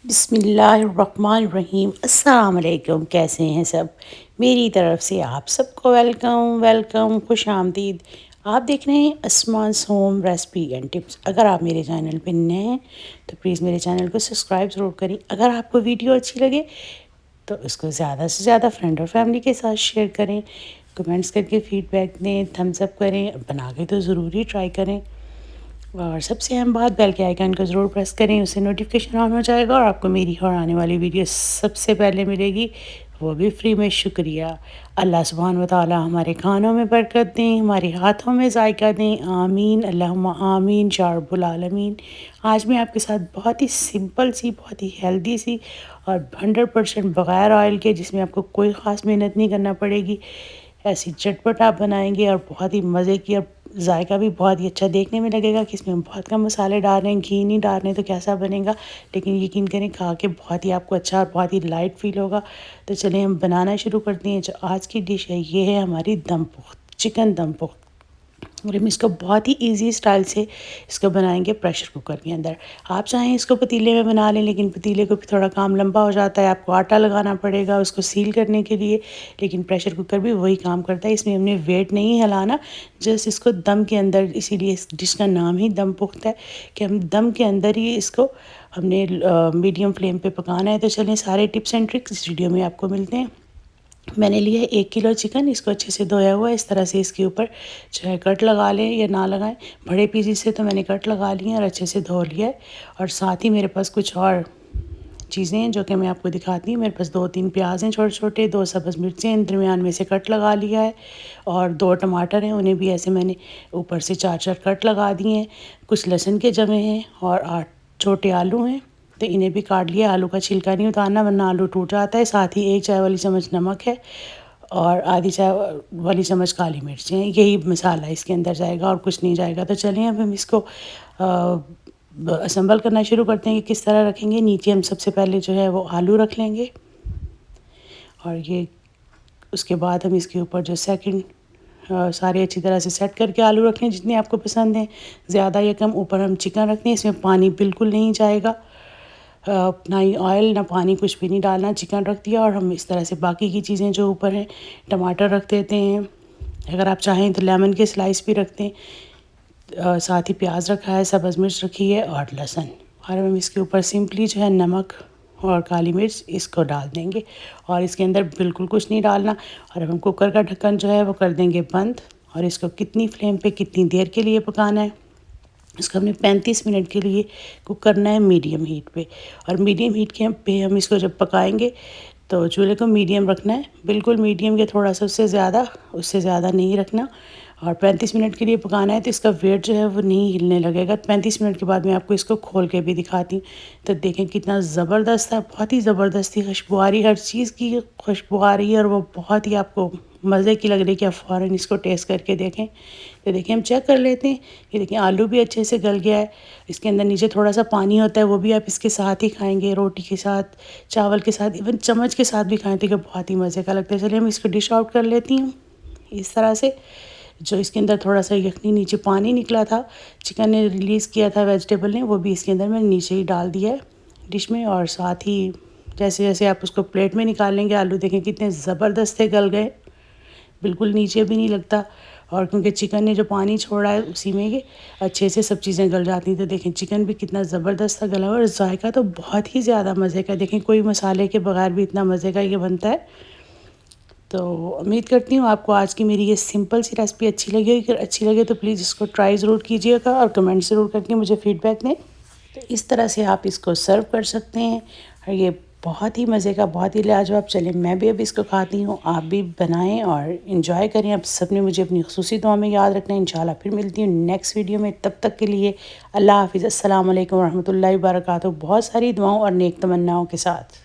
बिस्मिल्लाहिर्रहमानिर्रहीम। अस्सलाम वालेकुम। कैसे हैं सब? मेरी तरफ से आप सबको वेलकम वेलकम, खुश आमदीद। आप देख रहे हैं Asma's home recipe and tips. अगर आप मेरे चैनल पे नए हैं तो प्लीज़ मेरे चैनल को सब्सक्राइब ज़रूर करें। अगर आपको वीडियो अच्छी लगे तो इसको ज़्यादा से ज़्यादा फ्रेंड और फैमिली के साथ शेयर करें, कमेंट्स करके फीडबैक दें, थम्स अप करें, बना के तो ज़रूर ही ट्राई करें। और सबसे अहम बात, बेल के आइकन को ज़रूर प्रेस करें, उससे नोटिफिकेशन ऑन हो जाएगा और आपको मेरी और आने वाली वीडियो सबसे पहले मिलेगी, वो भी फ्री में। शुक्रिया। अल्लाह सुब्हान व तआला हमारे खानों में बरकत दें, हमारे हाथों में जायका दें। आमीन अल्लाहुम्मा आमीन या रब्बुल आलमीन। आज मैं आपके साथ बहुत ही सिंपल सी, बहुत ही हेल्दी सी और 100% बग़ैर ऑयल के, जिसमें आपको कोई ख़ास मेहनत नहीं करना पड़ेगी, ऐसी चटपट आप बनाएंगे और बहुत ही मज़े की, और जायका भी बहुत ही अच्छा देखने में लगेगा कि इसमें हम बहुत कम मसाले डाल रहे हैं, घी नहीं डाल रहे हैं, तो कैसा बनेगा। लेकिन यकीन करें, खा के बहुत ही आपको अच्छा और बहुत ही लाइट फील होगा। तो चलिए हम बनाना शुरू करते हैं। जो आज की डिश है, ये है हमारी दम पुख्त, चिकन दम पुख्त। और हम इसको बहुत ही इजी स्टाइल से इसको बनाएंगे प्रेशर कुकर के अंदर। आप चाहें इसको पतीले में बना लें, लेकिन पतीले को भी थोड़ा काम लंबा हो जाता है, आपको आटा लगाना पड़ेगा उसको सील करने के लिए। लेकिन प्रेशर कुकर भी वही काम करता है, इसमें हमने वेट नहीं हिलाना, जस्ट इसको दम के अंदर। इसीलिए इस डिश का नाम ही दम पुख्त है कि हम दम के अंदर ही इसको हमने मीडियम फ्लेम पे पकाना है। तो चलें, सारे टिप्स एंड ट्रिक्स इस वीडियो में आपको मिलते हैं। मैंने लिया है 1 किलो चिकन। इसको अच्छे से धोया हुआ है। इस तरह से इसके ऊपर चाहे कट लगा लें या ना लगाएं, बड़े पीसीस से तो मैंने कट लगा लिए हैं और अच्छे से धो लिया है। और साथ ही मेरे पास कुछ और चीज़ें हैं जो कि मैं आपको दिखाती हूँ। मेरे पास 2-3 प्याज हैं छोटे छोटे, 2 सब्ज़ मिर्चें हैं, दरमियान में से कट लगा लिया है, और 2 टमाटर हैं, उन्हें भी ऐसे मैंने ऊपर से 4-4 कट लगा दिए हैं। कुछ लहसुन के जमे हैं और 8 छोटे आलू हैं, तो इन्हें भी काट लिया। आलू का छिलका नहीं उतारना, वरना आलू टूट जाता है। साथ ही 1 चाय वाली चम्मच नमक है और आधी चाय वाली चम्मच काली मिर्चें हैं। यही मसाला इसके अंदर जाएगा और कुछ नहीं जाएगा। तो चलिए अब हम इसको असम्बल करना शुरू करते हैं कि किस तरह रखेंगे। नीचे हम सबसे पहले जो है वो आलू रख लेंगे, और ये उसके बाद हम इसके ऊपर जो सेकंड सारे अच्छी तरह से सेट करके आलू रखें जितने आपको पसंद हैं, ज़्यादा या कम। ऊपर हम चिकन रखते हैं, इसमें पानी बिल्कुल नहीं जाएगा, ना ही ऑयल ना पानी, कुछ भी नहीं डालना। चिकन रख दिया और हम इस तरह से बाकी की चीज़ें जो ऊपर हैं, टमाटर रख देते हैं, अगर आप चाहें तो लेमन के स्लाइस भी रखते हैं। साथ ही प्याज रखा है, सब्ज़ मिर्च रखी है और लहसुन। और हम इसके ऊपर सिंपली जो है नमक और काली मिर्च इसको डाल देंगे, और इसके अंदर बिल्कुल कुछ नहीं डालना। और अब हम कुकर का ढक्कन जो है वो कर देंगे बंद, और इसको कितनी फ्लेम पे कितनी देर के लिए पकाना है, इसको हमने 35 मिनट के लिए कुक करना है मीडियम हीट पे। और मीडियम हीट के पे हम इसको जब पकाएंगे तो चूल्हे को मीडियम रखना है, बिल्कुल मीडियम के थोड़ा सा उससे ज़्यादा नहीं रखना। और 35 मिनट के लिए पकाना है, तो इसका वेट जो है वो नहीं हिलने लगेगा। 35 मिनट के बाद मैं आपको इसको खोल के भी दिखाती हूँ। तो देखें कितना ज़बरदस्त है, बहुत ही ज़बरदस्ती खुशबू आ रही है, हर चीज़ की खुशबू आ रही है, और वो बहुत ही आपको मज़े की लग रही है कि आप फ़ौरन इसको टेस्ट करके देखें। तो देखिए हम चेक कर लेते हैं कि देखिए आलू भी अच्छे से गल गया है। इसके अंदर नीचे थोड़ा सा पानी होता है, वो भी आप इसके साथ ही खाएंगे, रोटी के साथ, चावल के साथ, इवन चम्मच के साथ भी खाएं तो कि बहुत ही मज़े का लगता है। चलिए हम इसको डिश आउट कर लेती हूँ इस तरह से। जो इसके अंदर थोड़ा सा यखनी नीचे पानी निकला था, चिकन ने रिलीज़ किया था, वेजिटेबल ने, वो भी इसके अंदर मैंने नीचे ही डाल दिया है डिश में। और साथ ही जैसे जैसे आप उसको प्लेट में निकाल लेंगे, आलू देखें कितने ज़बरदस्त से गल गए, बिल्कुल नीचे भी नहीं लगता। और क्योंकि चिकन ने जो पानी छोड़ा है उसी में ये अच्छे से सब चीज़ें गल जाती हैं। तो देखें चिकन भी कितना ज़बरदस्त सा गला हुआ, और जायका तो बहुत ही ज़्यादा मज़े का, देखें कोई मसाले के बगैर भी इतना मज़े का ये बनता है। तो उम्मीद करती हूँ आपको आज की मेरी ये सिंपल सी रेसिपी अच्छी लगी होगी। अगर अच्छी लगे तो प्लीज़ इसको ट्राई ज़रूर कीजिएगा और कमेंट ज़रूर करके मुझे फ़ीडबैक दें। तो इस तरह से आप इसको सर्व कर सकते हैं, और ये बहुत ही मज़े का, बहुत ही लाजवाब। चलें मैं भी अब इसको खाती हूँ, आप भी बनाएं और इन्जॉय करें। आप सब ने मुझे अपनी ख़ुसूसी दुआ में याद रखना है। इंशाल्लाह फिर मिलती हूँ नेक्स्ट वीडियो में, तब तक के लिए अल्लाह हाफ़िज़। अस्सलाम वालेकुम रहमतुल्लाहि व बरकातहू। बहुत सारी दुआओं और नेक तमन्नाओं के साथ।